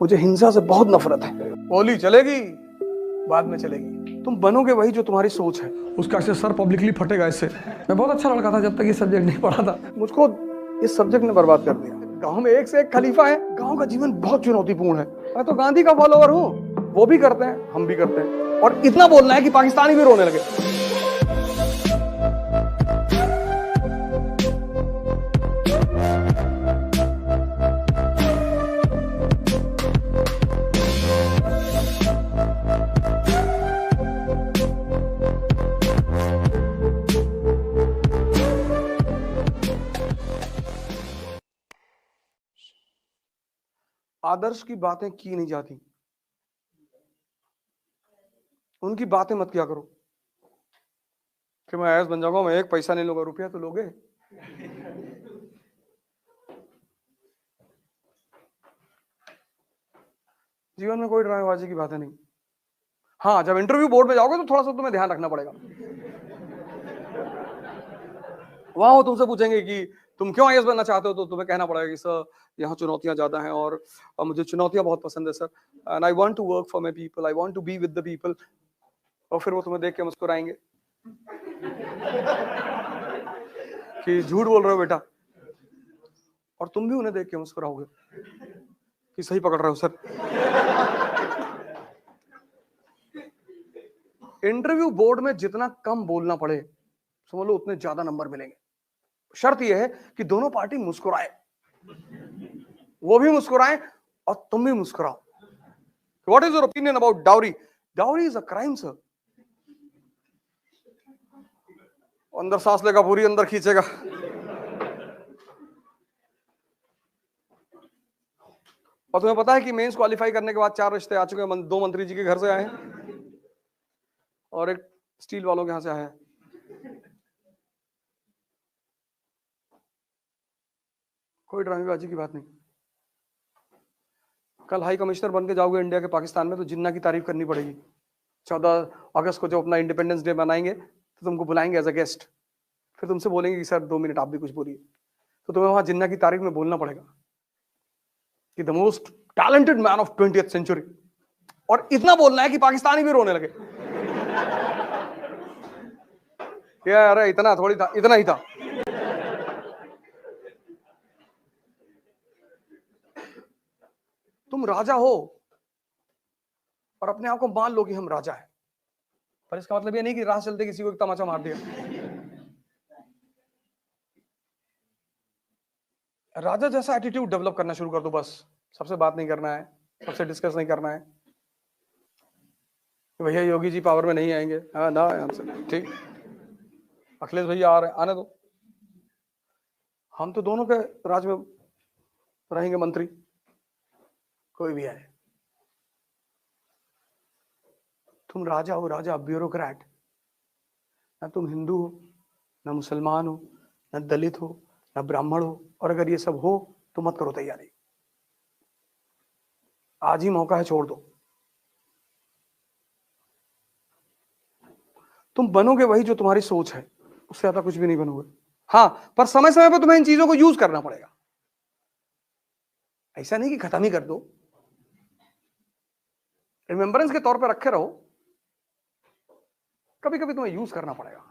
मुझे हिंसा से बहुत नफरत है। गोली चलेगी, बाद में चलेगी। तुम बनोगे वही जो तुम्हारी सोच है। उसका ऐसे सर पब्लिकली फटेगा इससे। मैं बहुत अच्छा लड़का था जब तक ये सब्जेक्ट नहीं पढ़ा था। मुझको इस सब्जेक्ट ने बर्बाद कर दिया। गांव में एक से एक खलीफा है। गांव का जीवन बहुत चुनौतीपूर्ण है। मैं तो गांधी का फॉलोअर हूँ। वो भी करते हैं, हम भी करते हैं। और इतना बोलना है कि पाकिस्तानी भी रोने लगे। आदर्श की बातें की नहीं जाती, उनकी बातें मत किया करो कि मैं आईएएस बन जाऊंगा, मैं एक पैसा नहीं लूंगा। रुपया तो लोगे। जीवन में कोई ड्रामेबाजी की बातें नहीं। हाँ, जब इंटरव्यू बोर्ड में जाओगे तो थोड़ा सा तुम्हें ध्यान रखना पड़ेगा। वहां वो तुमसे पूछेंगे कि तुम क्यों आईएएस बनना चाहते हो, तो तुम्हें कहना पड़ेगा कि सर यहाँ चुनौतियां ज्यादा हैं और मुझे चुनौतियां बहुत पसंद है sir, and I want to work for my people, I want to be with the people. और फिर वो तुम्हें देख के मुस्कुराएंगे कि झूठ बोल रहे हो बेटा, और तुम भी उन्हें देख के मुस्कुराओगे कि सही पकड़ रहे हो सर। इंटरव्यू बोर्ड में जितना कम बोलना पड़े, समझ लो उतने ज्यादा नंबर मिलेंगे। शर्त यह है कि दोनों पार्टी मुस्कुराए, वो भी मुस्कुराए और तुम भी मुस्कुराओ। What is your opinion about dowry? Dowry is a crime sir. अंदर सांस लेगा, पूरी अंदर खींचेगा। और तुम्हें पता है कि मेंस क्वालिफाई करने के बाद 4 रिश्ते आ चुके हैं। 2 मंत्री जी के घर से आए हैं और एक स्टील वालों के यहां से आया है। कोई ड्रामेबाजी की बात नहीं। कल हाई कमिश्नर बन के जाओगे इंडिया के पाकिस्तान में, तो जिन्ना की तारीफ करनी पड़ेगी। 14 अगस्त को जब अपना इंडिपेंडेंस डे मनाएंगे तो तुमको बुलाएंगे एज अ गेस्ट। फिर तुमसे बोलेंगे कि सर 2 मिनट आप भी कुछ बोलिए, तो तुम्हें वहां जिन्ना की तारीफ में बोलना पड़ेगा कि the most talented man of 20th century. और इतना बोलना है कि पाकिस्तानी भी रोने लगे। क्या अरे इतना थोड़ी था, इतना ही था। तुम राजा हो और अपने आप को मान लो कि हम राजा हैं, पर इसका मतलब ये नहीं कि राह चलते किसी को एक तमाचा मार दिया। राजा जैसा एटीट्यूड डेवलप करना शुरू कर दो बस। सबसे बात नहीं करना है, सबसे डिस्कस नहीं करना है। भैया योगी जी पावर में नहीं आएंगे, हाँ ना हमसे ठीक, अखिलेश भैया आ रहे, आने दो, हम तो दोनों के राज में रहेंगे मंत्री, कोई भी आए। तुम राजा हो, राजा ब्यूरोक्रेट। ना तुम हिंदू हो, ना मुसलमान हो, ना दलित हो, ना ब्राह्मण हो। और अगर ये सब हो तो मत करो तैयारी, आज ही मौका है, छोड़ दो। तुम बनोगे वही जो तुम्हारी सोच है, उससे ज्यादा कुछ भी नहीं बनोगे। हाँ, पर समय समय पर तुम्हें इन चीजों को यूज करना पड़ेगा। ऐसा नहीं कि खत्म ही कर दो, रिमेम्बरेंस के तौर पर रखे रहो। कभी कभी तुम्हें यूज करना पड़ेगा,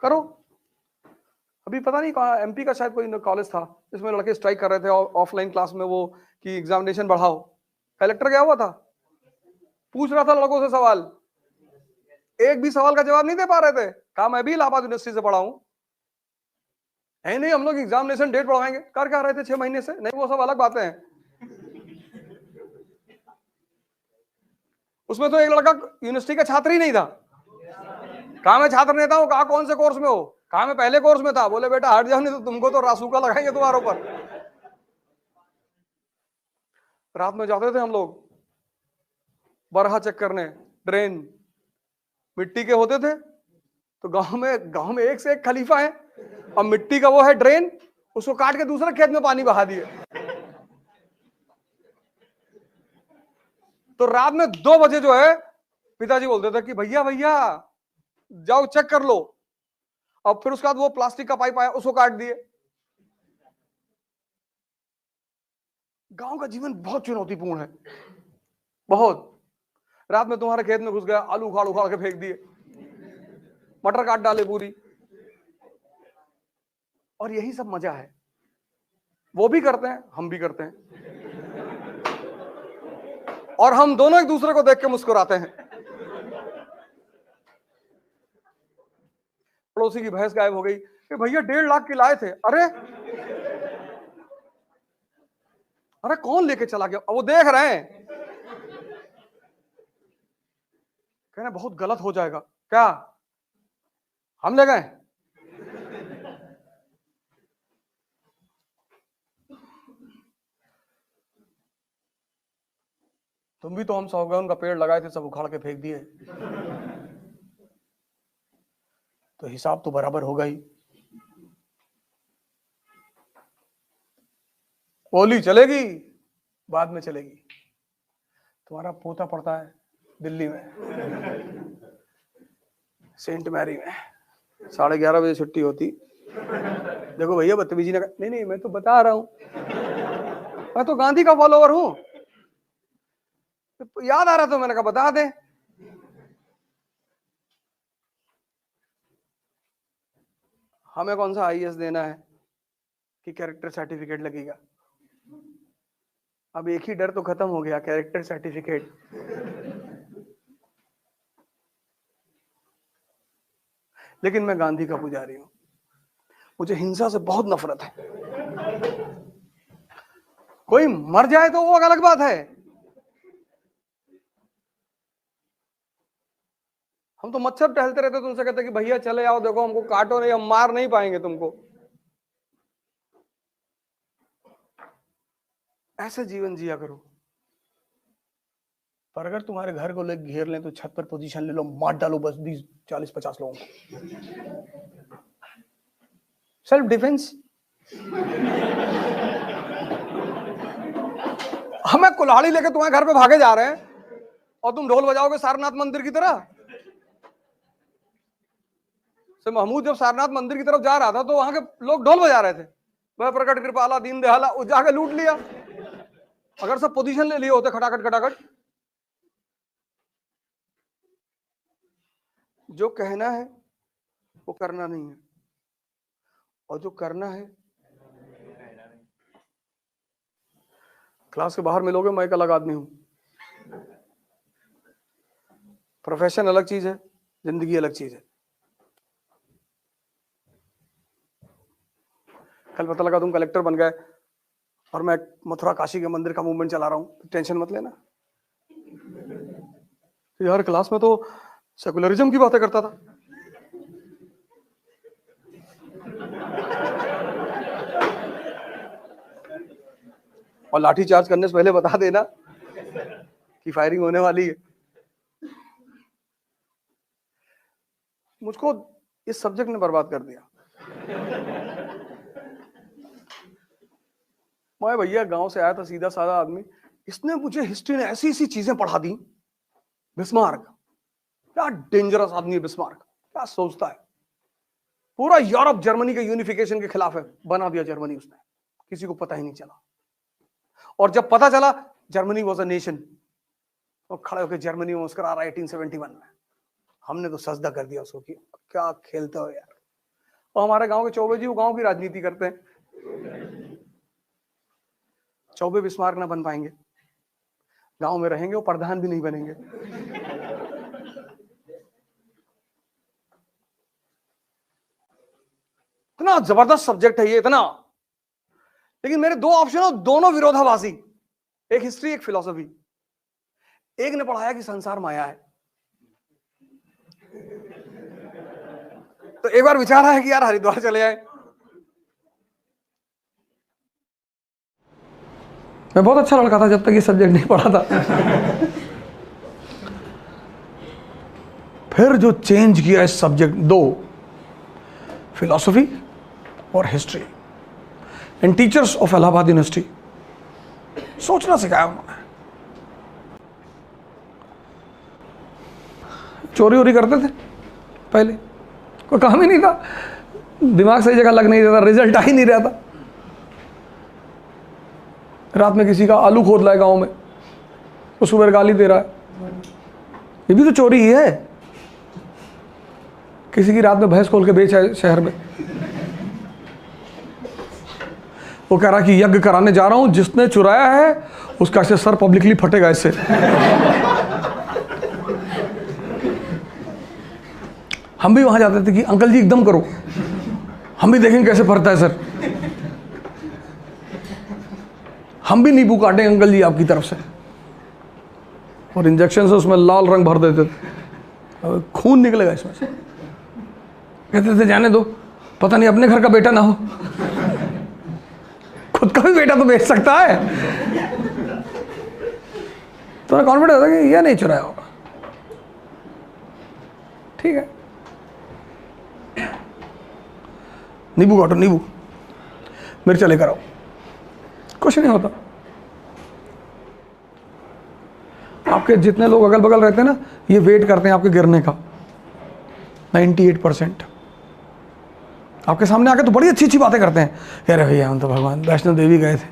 करो। अभी पता नहीं कहाँ एमपी का शायद कोई कॉलेज था जिसमें लड़के स्ट्राइक कर रहे थे ऑफलाइन क्लास में, वो कि एग्जामिनेशन बढ़ाओ। कलेक्टर गया हुआ था, पूछ रहा था लड़कों से सवाल, एक भी सवाल का जवाब नहीं दे पा रहे थे। कहा मैं भी इलाहाबाद यूनिवर्सिटी से पढ़ा हूं, है नहीं हम लोग एग्जामिनेशन डेट बढ़ाएंगे। कर क्या रहे थे 6 महीने से? नहीं, वो सब अलग बातें हैं। उसमें तो एक लड़का यूनिवर्सिटी का छात्र ही नहीं था। कहा मैं छात्र नेता हूं। कहा कौन से कोर्स में हो? कहा मैं पहले कोर्स में था। बोले बेटा हट जाओ, नहीं तो तुमको तो रासूका लगाएंगे तुम्हारे ऊपर। रात में जाते थे हम लोग बरहा चेक करने, ड्रेन मिट्टी के होते थे, तो गांव में एक से एक खलीफा है, और मिट्टी का वो है ड्रेन, उसको काट के दूसरे खेत में पानी बहा दिए। तो रात में 2 बजे जो है पिताजी बोलते थे कि भैया भैया जाओ चेक कर लो। अब फिर उसके बाद वो प्लास्टिक का पाइप आया, उसको काट दिए। गांव का जीवन बहुत चुनौतीपूर्ण है, बहुत। रात में तुम्हारे खेत में घुस गया, आलू उखाड़ उखाड़ के फेंक दिए, मटर काट डाले पूरी, और यही सब मजा है। वो भी करते हैं, हम भी करते हैं, और हम दोनों एक दूसरे को देख के मुस्कुराते हैं। पड़ोसी की भैंस गायब हो गई, भैया 1.5 लाख की लाए थे। अरे अरे कौन लेके चला गया? वो देख रहे हैं, कहना बहुत गलत हो जाएगा। क्या हम ले गए? तुम भी तो हम सौगन का पेड़ लगाए थे, सब उखाड़ के फेंक दिए, तो हिसाब तो बराबर होगा ही। होली चलेगी, बाद में चलेगी। तुम्हारा पोता पड़ता है दिल्ली में, सेंट मैरी में, 11:30 बजे छुट्टी होती। देखो भैया बदतमीजी ना, नहीं नहीं मैं तो बता रहा हूं, मैं तो गांधी का फॉलोवर हूं, तो याद आ रहा, तो मैंने कहा बता दे। हमें कौन सा आईएएस देना है कि कैरेक्टर सर्टिफिकेट लगेगा? अब एक ही डर तो खत्म हो गया, कैरेक्टर सर्टिफिकेट। लेकिन मैं गांधी का पुजारी हूं, मुझे हिंसा से बहुत नफरत है। कोई मर जाए तो वो अलग बात है, हम तो मच्छर टहलते रहते, तुमसे कहते कि भैया चले आओ, देखो हमको काटो नहीं, हम मार नहीं पाएंगे तुमको। ऐसे जीवन जिया करो। पर अगर तुम्हारे घर को लोग घेर लें तो छत पर पोजीशन ले लो, मार डालो बस 20, 40, 50 लोगों को। Self defence. हमें कुल्हाड़ी लेके तुम्हारे घर पे भागे जा रहे हैं और तुम ढोल बजाओगे सारनाथ मंदिर की तरह। से महमूद जब सारनाथ मंदिर की तरफ जा रहा था तो वहां के लोग ढोल बजा रहे थे, वह प्रकट कृपाला दीन दयाला, वो जाके लूट लिया। अगर सब पोजीशन ले लिए होते खटाखट खटाखट। जो कहना है वो करना नहीं है, और जो करना है, क्लास के बाहर मिलोगे, मैं एक अलग आदमी हूं। प्रोफेशन अलग चीज है, जिंदगी अलग चीज है। कल पता लगा तुम कलेक्टर बन गए और मैं मथुरा काशी के मंदिर का मूवमेंट चला रहा हूं, तो टेंशन मत लेना यार। क्लास में तो सेकुलरिज्म की बातें करता था। और लाठी चार्ज करने से पहले बता देना कि फायरिंग होने वाली है। मुझको इस सब्जेक्ट ने बर्बाद कर दिया। मैं भैया गांव से आया था, सीधा साधा आदमी, इसने मुझे हिस्ट्री ने ऐसी ऐसी चीजें पढ़ा दी। बिस्मार्क, क्या डेंजरस आदमी है बिस्मार्क, क्या सोचता है। पूरा यूरोप जर्मनी के यूनिफिकेशन के खिलाफ है, बना दिया जर्मनी उसने, किसी को पता ही नहीं चला। और जब पता चला जर्मनी वॉज अ नेशन, तो खड़े होकर जर्मनी में मुस्कुरा रहा 1871 में। हमने तो सजदा कर दिया उसको कि क्या खेलते हो यार। और हमारे गांव के चौबे जी, वो गांव की राजनीति करते हैं। चौबे बिस्मार्क ना बन पाएंगे, गांव में रहेंगे, वो प्रधान भी नहीं बनेंगे। इतना जबरदस्त सब्जेक्ट है ये, इतना। लेकिन मेरे 2 ऑप्शन हो, दोनों विरोधाभासी, एक हिस्ट्री एक फिलॉसफी। एक ने पढ़ाया कि संसार माया है, तो एक बार विचार आया कि यार हरिद्वार चले जाए। मैं बहुत अच्छा लड़का था जब तक ये सब्जेक्ट नहीं पढ़ा था। फिर जो चेंज किया इस सब्जेक्ट, 2, फिलॉसफी और history, and teachers of Allahabad university, सोचना सिखाया उन्होंने। चोरी वोरी करते थे पहले, कोई काम ही नहीं था, दिमाग सही जगह लग नहीं रहा था, रिजल्ट आ ही नहीं रहा था। रात में किसी का आलू खोद रहा है गाँव में, वो सुबह गाली दे रहा है, ये भी तो चोरी ही है। किसी की रात में भैंस खोल के बेच है शहर में, वो कह रहा कि यज्ञ कराने जा रहा हूं, जिसने चुराया है उसका ऐसे सर पब्लिकली फटेगा इससे। हम भी वहां जाते थे कि अंकल जी एकदम करो, हम भी देखेंगे कैसे फटता है सर, हम भी नींबू काटें अंकल जी आपकी तरफ से, और इंजेक्शन से उसमें लाल रंग भर देते थे, खून निकलेगा इसमें से। कहते थे जाने दो, पता नहीं अपने घर का बेटा ना हो, खुद का भी बेटा तो बेच सकता है। तो कॉन्फिडेंस होता कि यह नहीं चुराया होगा, ठीक है। नींबू काटो, नींबू मिर्चा लेकर आओ, कुछ नहीं होता। आपके जितने लोग अगल बगल रहते हैं ना, ये वेट करते हैं आपके गिरने का। 98% आपके सामने आके तो बड़ी अच्छी अच्छी बातें करते हैं, अरे भैया हम तो भगवान वैष्णो देवी गए थे,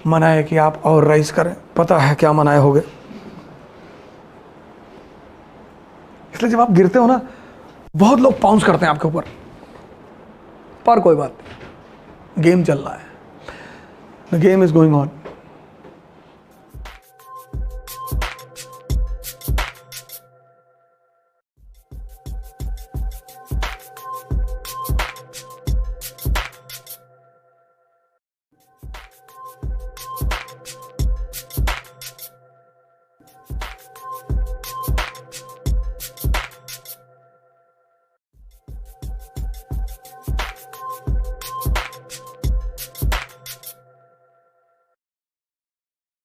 मनाए कि आप और राइस करें, पता है क्या मनाए होगे। इसलिए जब आप गिरते हो ना, बहुत लोग पाउंस करते हैं आपके ऊपर, पर कोई बात नहीं, गेम चल रहा है, the game is going on.